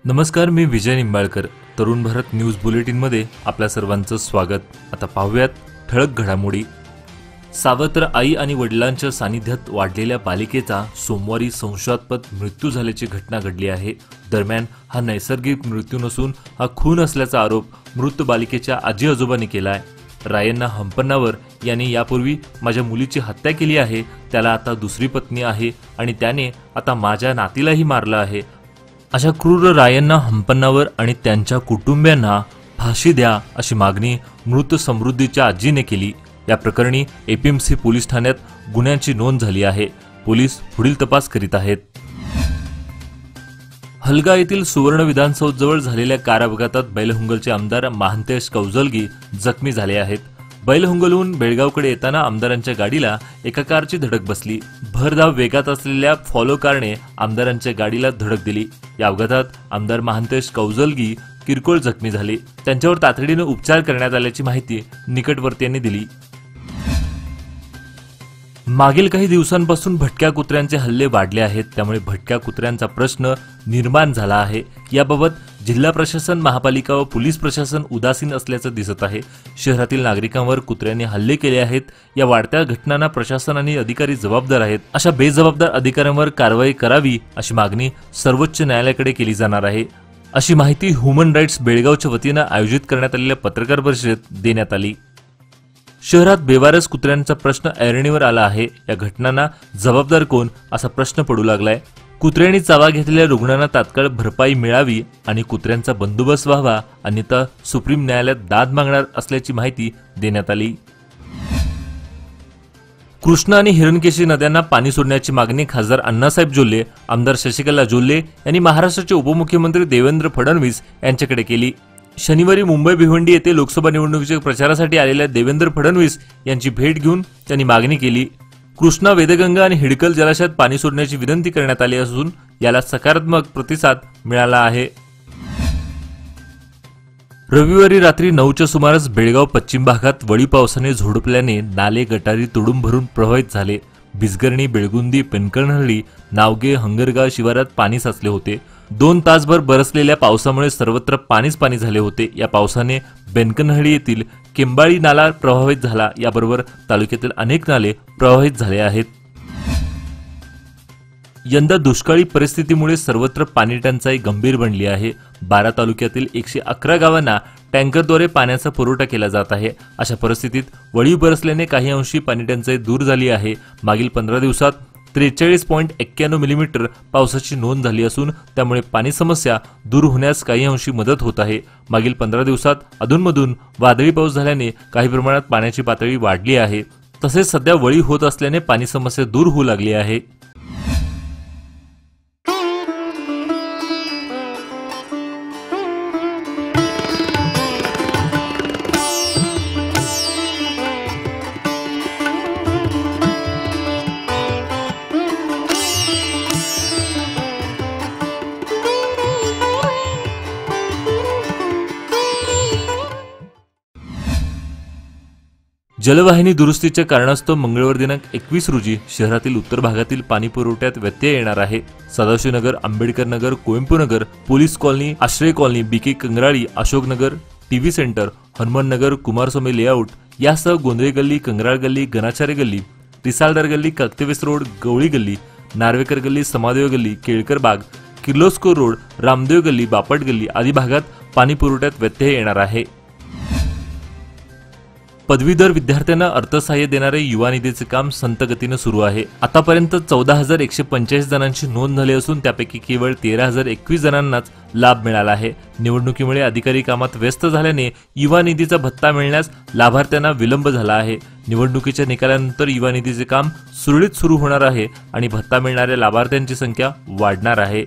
नमस्कार, मी विजय निंबाळकर. तरुण भारत न्यूज बुलेटिनमध्ये आपल्या सर्वांचं स्वागत. आता पाहूयात ठळक घडामोडी. सावत्र आई आणि वडिलांच्या सानिध्यात वाढलेल्या बालिकेचा सोमवारी संशयास्पद मृत्यू झाल्याची घटना घडली आहे. दरम्यान हा नैसर्गिक मृत्यू नसून हा खून असल्याचा आरोप मृत बालिकेच्या आजी आजोबांनी केला आहे. रायण्णा हंपन्नावर यांनी यापूर्वी माझ्या मुलीची हत्या केली आहे, त्याला आता दुसरी पत्नी आहे आणि त्याने आता माझ्या नातीलाही मारलं आहे. अशा क्रूर रायण्णा हंपन्नावर आणि त्यांच्या कुटुंबियांना फाशी द्या अशी मागणी मृत समृद्धीच्या आजीने केली. या प्रकरणी एपीएमसी पोलीस ठाण्यात गुन्ह्याची नोंद झाली आहे. पोलीस पुढील तपास करीत आहेत. हलगा येथील सुवर्ण विधानसौधजवळ झालेल्या कार अपघातात बैलहुंगलचे आमदार महांतेश कौजलगी जखमी झाले आहेत. बैलहुंगलहून बेळगावकडे येताना आमदारांच्या गाडीला एका कारची धडक बसली. भरधाव वेगात असलेल्या फॉलो कारने आमदारांच्या गाडीला धडक दिली. या अपघातात आमदार महांतेश कौजलगी किरकोळ जखमी झाले. त्यांच्यावर तातडीने उपचार करण्यात आल्याची माहिती निकटवर्तीयांनी दिली. मागील काही दिवसांपासून भटक्या कुत्र्यांचे हल्ले वाढले आहेत, त्यामुळे भटक्या कुत्र्यांचा प्रश्न निर्माण झाला आहे. याबाबत जिल्हा प्रशासन, महापालिका व पोलीस प्रशासन उदासीन असल्याचं दिसत आहे. शहरातील नागरिकांवर कुत्र्यांनी हल्ले केले आहेत. या वाढत्या घटनांना प्रशासन आणि अधिकारी जबाबदार आहेत. अशा बेजबाबदार अधिकाऱ्यांवर कारवाई करावी अशी मागणी सर्वोच्च न्यायालयाकडे केली जाणार आहे, अशी माहिती ह्युमन राईट्स बेळगावच्या वतीनं आयोजित करण्यात आलेल्या पत्रकार परिषदेत देण्यात आली. शहरात बेवारस कुत्र्यांचा प्रश्न ऐरणीवर आला आहे. या घटनांना जबाबदार कोण असा प्रश्न पडू लागलाय. कुत्र्यांनी चावा घेतलेल्या रुग्णांना तात्काळ भरपाई मिळावी आणि कुत्र्यांचा बंदोबस्त व्हावा, अन्यथा सुप्रीम न्यायालयात दाद मागणार असल्याची माहिती देण्यात आली. कृष्णा आणि हिरणकेशी नद्यांना पाणी सोडण्याची मागणी खासदार अण्णासाहेब जोल्ले, आमदार शशिकला जोल्ले यांनी महाराष्ट्राचे उपमुख्यमंत्री देवेंद्र फडणवीस यांच्याकडे केली. शनिवारी मुंबई भिवंडी येथे लोकसभा निवडणुकीच्या प्रचारासाठी आलेल्या देवेंद्र फडणवीस यांची भेट घेऊन त्यांनी मागणी केली. कृष्णा, वेदगंगा आणि हिडकल जलाशयात पाणी सोडण्याची विनंती करण्यात आली असून याला सकारात्मक प्रतिसाद मिळाला आहे. रविवारी रात्री 9च्या सुमारास बेळगाव पश्चिम भागात वळी पावसाने झोडपल्याने नाले गटारी तुडूंब भरून प्रवाहित झाले. बिजगर्णी, बेळगुंदी, पेनकणहळ्ळी, नावगे, हंगरगाव शिवारात पाणी साचले होते. 2 तासभर बरसलेल्या पावसामुळे सर्वत्र पाणीच पाणी झाले होते. या पावसाने बेनकणहळ्ळी येथील केंबाळी नाला प्रभावित झाला. याबरोबर तालुक्यातील अनेक नाले प्रभावित झाले आहेत. यंदा दुष्काळी परिस्थितीमुळे सर्वत्र पाणी टंचाई गंभीर बनली आहे. 12 तालुक्यातील 111 गावांना टँकरद्वारे पाण्याचा पुरवठा केला जात आहे. अशा परिस्थितीत वळी बरसल्याने काही अंशी पाणी टंचाई दूर झाली आहे. मागील 15 दिवसात 43.91 मिलीमीटर पावसाची नोंद झाली असून त्यामुळे पाणी समस्या दूर होण्यास काही अंशी मदत होत आहे. मागील 15 दिवसात अधूनमधून वादळी पाऊस झाल्याने काही प्रमाणात पाण्याची पातळी वाढली आहे. तसेच सध्या वळी होत असल्याने पाणी समस्या दूर होऊ लागली आहे. जलवाहिनी दुरुस्तीच्या कारणास्तव मंगळवार दिनांक 21 रोजी शहरातील उत्तर भागातील पाणी पुरवठ्यात व्यत्यय येणार आहे. Sadashivnagar, Ambedkar Nagar, Kuvempu Nagar, police colony, Ashraya colony, BK Kangrali, Ashoknagar, TV centre, Hanuman Nagar, Kumaraswamy layout यासह गोंधळे गल्ली, कंगराळ गल्ली, गणाचार्य गल्ली, रिसालदार गल्ली, काकतेवेस रोड, गवळी गल्ली, नार्वेकर गल्ली, समादेव गल्ली, केळकर बाग, किर्लोस्कोर रोड, रामदेव गल्ली, बापट गल्ली आदी भागात पाणी पुरवठ्यात व्यत्यय येणार आहे. पदवीधर विद्यार्थ्यांना अर्थसहाय्य देणारे युवा निधीचे काम संत गतीने सुरू आहे. आतापर्यंत 14,145 जणांची नोंद झाली असून त्यापैकी केवळ 13,021 जणांनाच लाभ मिळाला आहे. निवडणुकीमुळे अधिकारी कामात व्यस्त झाल्याने युवा निधीचा भत्ता मिळण्यास लाभार्थ्यांना विलंब झाला आहे. निवडणुकीच्या निकालानंतर युवा निधीचे काम सुरळीत सुरू होणार आहे आणि भत्ता मिळणाऱ्या लाभार्थ्यांची संख्या वाढणार आहे.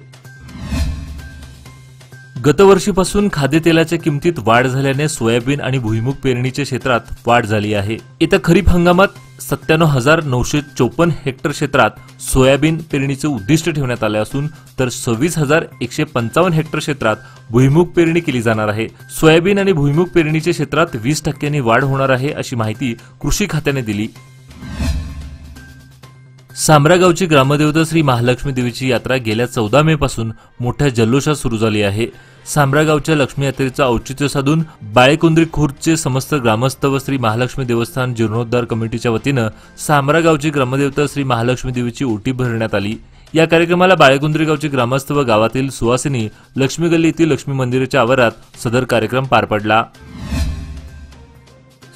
गतवर्षीपासून खाद्यतेलाच्या किमतीत वाढ झाल्याने सोयाबीन आणि भुईमुग पेरणीच्या क्षेत्रात वाढ झाली आहे. येत्या खरीप हंगामात 97,954 हेक्टर क्षेत्रात सोयाबीन पेरणीचे उद्दिष्ट ठेवण्यात आले असून तर 26,155 हेक्टर क्षेत्रात भुईमुग पेरणी केली जाणार आहे. सोयाबीन आणि भुईमुग पेरणीच्या क्षेत्रात 20% वाढ होणार आहे अशी माहिती कृषी खात्याने दिली. सांब्रा गावची ग्रामदेवता श्री महालक्ष्मी देवीची यात्रा गेल्या 14 मे पासून मोठ्या जल्लोषात सुरू झाली आहे। सांब्रा गावच्या लक्ष्मी यात्रेचं औचित्य साधून बाळेकुंद्री खुर्दचे समस्त ग्रामस्थ व श्री महालक्ष्मी देवस्थान जीर्णोद्धार कमिटीच्या वतीनं सांब्रा गावची ग्रामदेवता श्री महालक्ष्मी देवीची ओटी भरण्यात आली। या कार्यक्रमाला बाळेकुंद्री गावचे ग्रामस्थ व गावातील सुवासिनी लक्ष्मी गल्ली येथील लक्ष्मी मंदिराच्या आवारात सदर कार्यक्रम पार पडला।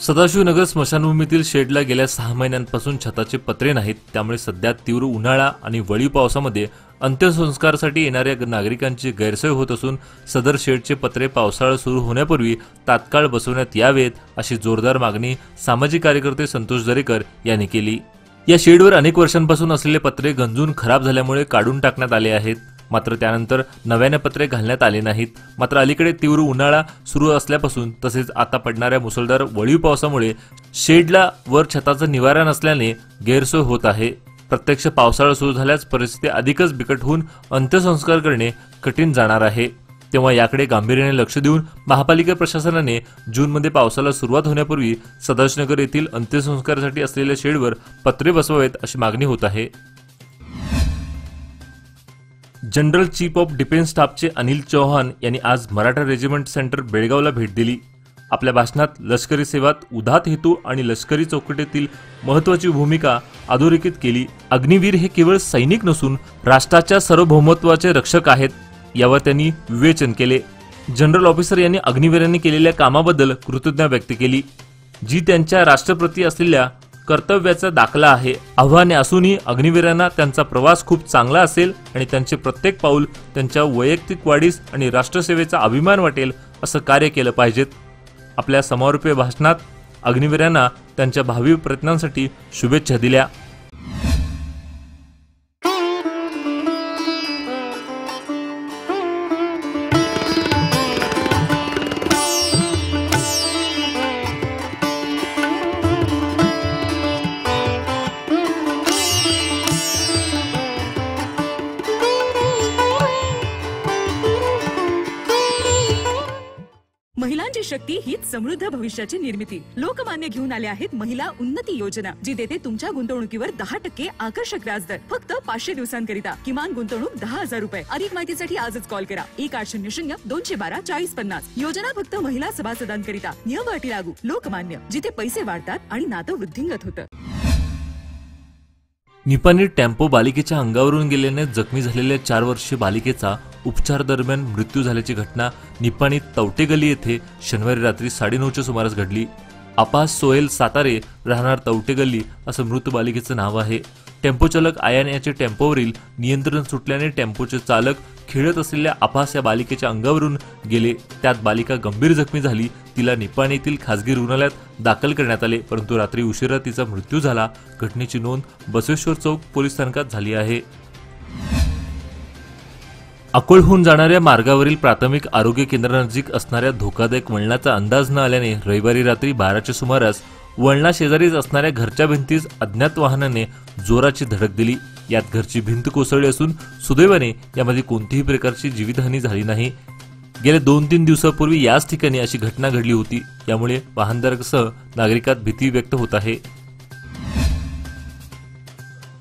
सदाशिवनगर स्मशानभूमीतील शेडला गेल्या 6 महिन्यांपासून छताचे पत्रे नाहीत, त्यामुळे सध्या तीव्र उन्हाळा आणि वळीव पावसामध्ये अंत्यसंस्कारासाठी येणाऱ्या नागरिकांची गैरसोय होत असून सदर शेडचे पत्रे पावसाळा सुरू होण्यापूर्वी तात्काळ बसवण्यात यावेत अशी जोरदार मागणी सामाजिक कार्यकर्ते संतोष दरेकर यांनी केली। या शेडवर अनेक वर्षांपासून असलेले पत्रे गंजून खराब झाल्यामुळे काढून टाकण्यात आले आहेत, मात्र त्यानंतर नव्याने पत्रे घालण्यात आले नाहीत। मात्र अलीकडे तीव्र उन्हाळा सुरू असल्यापासून तसेच आता पडणाऱ्या मुसळधार वळीव पावसामुळे शेडला वर छताचा निवारा नसल्याने गैरसोय होत आहे। प्रत्यक्ष पावसाळा सुरू झाल्यास परिस्थिती अधिकच बिकट होऊन अंत्यसंस्कार करणे कठीण जाणार आहे। तेव्हा याकडे गांभीर्याने लक्ष देऊन महापालिका प्रशासनाने जूनमध्ये पावसाला सुरुवात होण्यापूर्वी सदाशिवनगर येथील अंत्यसंस्कारासाठी असलेल्या शेडवर पत्रे बसवावेत अशी मागणी होत आहे। जनरल चीफ ऑफ डिफेन्स स्टाफचे अनिल चौहान यांनी आज मराठा रेजिमेंट सेंटर बेळगावला भेट दिली। आपल्या भाषणात लष्करी सेवात उदात्त हेतू आणि लष्करी चौकटीतील महत्त्वाची भूमिका अधोरेखित केली। अग्निवीर हे केवळ सैनिक नसून राष्ट्राच्या सार्वभौमत्वाचे रक्षक आहेत, यावर त्यांनी विवेचन केले। जनरल ऑफिसर यांनी अग्निवीरांनी केलेल्या कामाबद्दल कृतज्ञता व्यक्त केली, जी त्यांच्या राष्ट्रप्रती असलेल्या कर्तव्याचा दाखला आहे। आव्हाने असूनही अग्निवीरांना त्यांचा प्रवास खूप चांगला असेल आणि त्यांचे प्रत्येक पाऊल त्यांच्या वैयक्तिक वाढीस आणि राष्ट्रसेवेचा अभिमान वाटेल असं कार्य केलं पाहिजेत। आपल्या समारोपीय भाषणात अग्निवीरांना त्यांच्या भावी प्रयत्नांसाठी शुभेच्छा दिल्या। महिलांची शक्ती हीच समृद्ध भविष्याची निर्मिती। लोकमान्य घेऊन आले आहेत महिला उन्नती योजना, जी देते तुमच्या गुंतवणुकीवर 10% आकर्षक व्याजदर फक्त 500 दिवसांकरिता। किमान गुंतवणूक 10,000 रुपये। अधिक माहितीसाठी आजच कॉल करा 1800-212-4050। योजना फक्त महिला सभासदांकरिता। नियम अटी लागू। लोकमान्य, जिथे पैसे वाढतात आणि नातं वृद्धिंगत होतं। निपाणीत टेम्पो बालिकेच्या अंगावरून गेल्याने जखमी झालेल्या 4 वर्षीय बालिकेचा उपचार दरम्यान मृत्यू झाल्याची घटना निपाणीत तवटे गल्ली येथे शनिवारी रात्री 9:30च्या सुमारास घडली। आपास सोहेल सातारे, राहणार तवटे गल्ली असं मृत बालिकेचं नाव आहे। टेम्पो चालक आयान याचे टेम्पोवरील नियंत्रण सुटल्याने टेम्पोचे चालक खेळत असलेल्या आपास या बालिकेच्या अंगावरून गेले। त्यात बालिका गंभीर जखमी झाली। तिला निपाणी येथील खासगी रुग्णालयात दाखल करण्यात आले, परंतु रात्री उशिरा तिचा मृत्यू झाला। घटनेची नोंद बसवेश्वर चौक पोलीस स्थानकात झाली आहे। अकोलहून जाणाऱ्या मार्गावरील प्राथमिक आरोग्य केंद्रानजीक असणाऱ्या धोकादायक वळणाचा अंदाज न आल्याने रविवारी रात्री 12च्या सुमारास वळणा शेजारीच असणाऱ्या घरच्या भिंतीस अज्ञात वाहनाने जोराची धडक दिली। यात घरची भिंत कोसळली असून सुदैवाने यामध्ये कोणतीही प्रकारची जीवितहानी झाली नाही। गेल्या 2-3 दिवसापूर्वी याच ठिकाणी अशी घटना घडली होती, यामुळे वाहनधारकासह नागरिकात भीती व्यक्त होत आहे।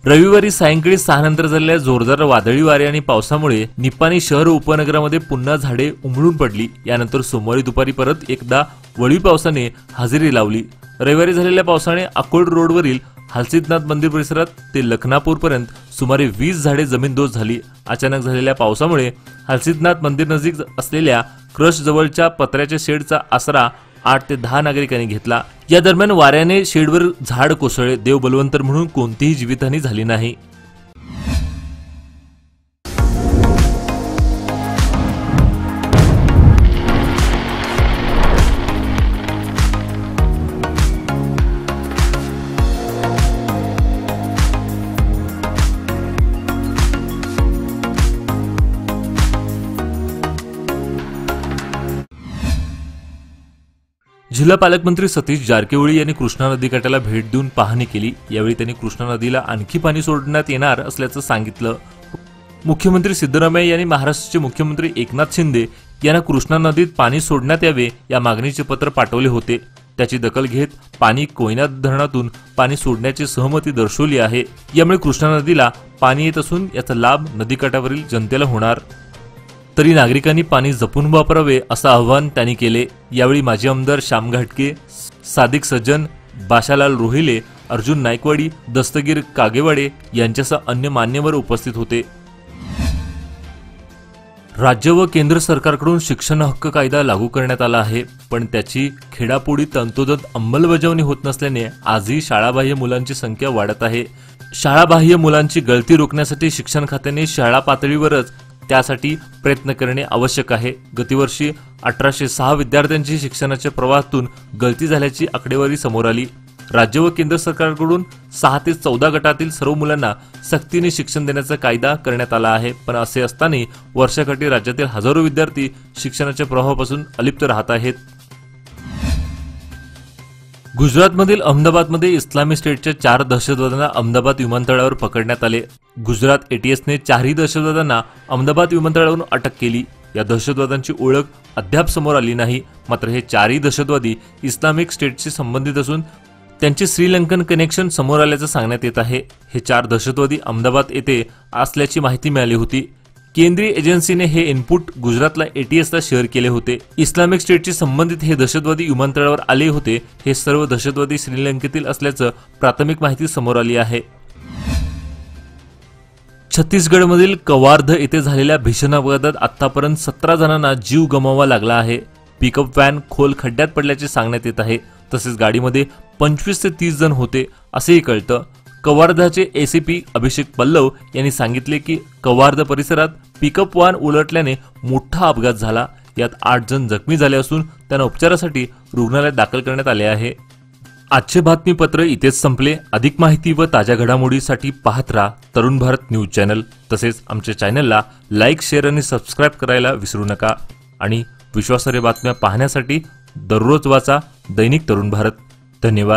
रविवारी सायंकाळी 6 नंतर झालेल्या जोरदार वादळी वारे आणि पावसामुळे निपाणी शहर उपनगरामध्ये पुन्हा झाडे उमळून पडली। यानंतर सोमवारी दुपारी परत एकदा वळीव पावसाने हजेरी लावली। रविवारी झालेल्या पावसाने अकोल रोडवरील हलसिद्धनाथ मंदिर परिसरात ते लखनापूर पर्यंत सुमारे 20 झाडे जमीनदोस्त झाली। अचानक झालेल्या पावसामुळे हलसिद्धनाथ मंदिर नजीक असलेल्या क्रश जवळच्या पत्र्याच्या शेडचा आसरा 8 ते 10 नागरिकांनी घेतला। या दरम्यान वाऱ्याने शेडवर झाड कोसळले। देव बलवंतर म्हणून कोणतीही जीवितहानी झाली नाही। जिल्हा पालकमंत्री सतीश जारकिहोळी यांनी कृष्णा नदीकाठाला भेट देऊन पाहणी केली। यावेळी त्यांनी कृष्णा नदीला आणखी पाणी सोडण्यात येणार असल्याचं सांगितलं। मुख्यमंत्री सिद्धरामय्या यांनी महाराष्ट्राचे मुख्यमंत्री एकनाथ शिंदे यांना कृष्णा नदीत पाणी सोडण्यात यावे या मागणीचे पत्र पाठवले होते। त्याची दखल घेत पाणी कोयना धरणातून पाणी सोडण्याची सहमती दर्शवली आहे। यामुळे कृष्णा नदीला पाणी येत असून याचा लाभ नदीकाठावरील जनतेला होणार। तरी नागरिकांनी पाणी जपून वापरावे असं आवाहन त्यांनी केले। यावेळी माजी आमदार श्याम घाटगे, सादिक सज्जन, बाशालाल रोहिले, अर्जुन नायकवाडी, दस्तगीर कागेवाडे यांच्यासह अन्य मान्यवर उपस्थित होते। राज्य व केंद्र सरकारकडून शिक्षण हक्क कायदा लागू करण्यात आला आहे, पण त्याची खेडापोडी तंतोतंत अंमलबजावणी होत नसल्याने आजही शाळाबाह्य मुलांची संख्या वाढत आहे। शाळाबाह्य मुलांची गळती रोखण्यासाठी शिक्षण खात्याने शाळा पातळीवरच त्यासाठी प्रयत्न करणे आवश्यक आहे। गतवर्षी 1806 विद्यार्थ्यांची शिक्षणाच्या प्रवाहातून गळती झाल्याची आकडेवारी समोर आली। राज्य व केंद्र सरकारकडून 6 ते 14 गटातील सर्व मुलांना सक्तीने शिक्षण देण्याचा कायदा करण्यात आला आहे, पण असे असतानाही वर्षाकाठी राज्यातील हजारो विद्यार्थी शिक्षणाच्या प्रवाहापासून अलिप्त राहत आहेत। गुजरातमधील अहमदाबादमध्ये इस्लामिक स्टेटच्या 4 दहशतवाद्यांना अहमदाबाद विमानतळावर पकडण्यात आले। गुजरात एटीएसने 4ही दहशतवाद्यांना अहमदाबाद विमानतळावरून अटक केली। या दहशतवाद्यांची ओळख अद्याप समोर आली नाही, मात्र हे 4ही दहशतवादी इस्लामिक स्टेटशी संबंधित असून त्यांचे श्रीलंकन कनेक्शन समोर आल्याचं सांगण्यात येत आहे। हे 4 दहशतवादी अहमदाबाद येथे असल्याची माहिती मिळाली होती। केंद्रीय एजन्सीने हे इनपुट गुजरातला एटीएसला शेअर केले होते। इस्लामिक स्टेटशी संबंधित हे दहशतवादी विमानतळावर आले होते। हे सर्व दहशतवादी श्रीलंकेतील असल्याचं प्राथमिक माहिती समोर आली आहे। छत्तीसगडमधील कवार्ध येथे झालेल्या भीषण अपघातात आतापर्यंत 17 जणांना जीव गमवावा लागला आहे। पिकअप व्हॅन खोल खड्ड्यात पडल्याचे सांगण्यात येत आहे। तसेच गाडीमध्ये 25 ते 30 जण होते असेही कळतं। कवार्धाचे एसीपी अभिषेक पल्लव यांनी सांगितले की कवार्ध परिसरात पिकअप वाहन उलटल्याने मोठा अपघात झाला। यात 8 जण जखमी झाले असून त्यांना उपचारासाठी रुग्णालयात दाखल करण्यात आले आहे। आजचे बातमीपत्र इथेच संपले। अधिक माहिती व ताज्या घडामोडीसाठी पाहत राहा तरुण भारत न्यूज चॅनल। तसेच आमच्या चॅनलला लाईक, शेअर आणि सबस्क्राईब करायला विसरू नका। आणि विश्वासार्ह बातम्या पाहण्यासाठी दररोज वाचा दैनिक तरुण भारत। धन्यवाद।